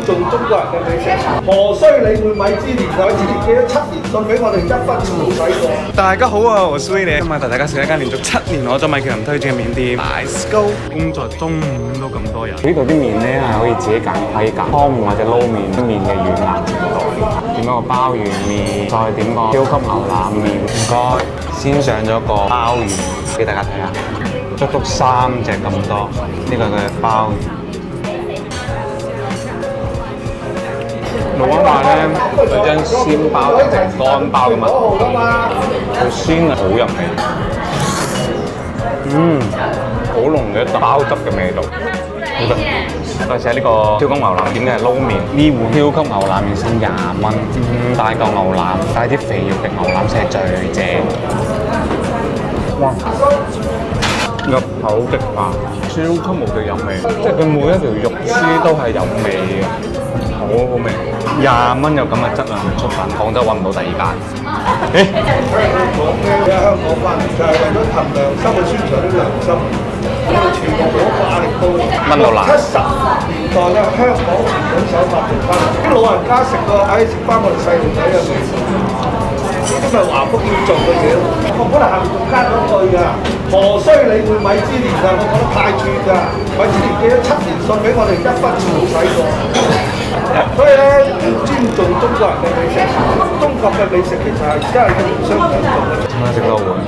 重中國人嘅美食，何須理會米芝蓮？米芝蓮寄咗7年信俾我哋，一分錢冇使過。大家好啊，我是威廉，今日帶大家食一間連續7年攞咗米其林推薦嘅麵店 Let's Go。工作中午都咁多人，呢度啲麵咧係可以自己揀規格，湯麵或者撈麵，麵嘅軟硬程度。點一個鮑魚麵，再點個超級牛腩麵。唔該，先上咗個鮑魚俾大家睇下，足足3隻咁多。呢個嘅鮑魚。老闆話咧，佢將鮮鮑變成乾鮑嘅嘛，佢鮮好入味，好濃嘅鮑汁嘅味道，好得。再寫呢個超級牛腩點嘅撈麵，呢碗超級牛腩麵先20蚊，大嚿牛腩帶啲肥肉嘅牛腩先係最正。哇！入口即化，超級無敵有味，即係佢每一條肉絲都係有味嘅。好好味，20蚊有咁嘅質量嘅出品，廣州揾唔到第二間。講咧喺香港翻嚟就係為咗憑良心去宣傳啲良心，因為全部攞壓力到炆到爛。70年代咧，香港傳統手法做翻嚟，啲老人家食過，食翻我哋細路仔嘅味。呢啲咪華福要做嘅嘢咯。我本來下面仲加咗句㗎，何須理會米芝蓮啊？我覺得太串㗎。米芝蓮寄咗7年信俾我哋，一分錢冇使過。所以咧，尊重中國人嘅美食，中國嘅美食其實係真係互相尊重嘅。我食多碗。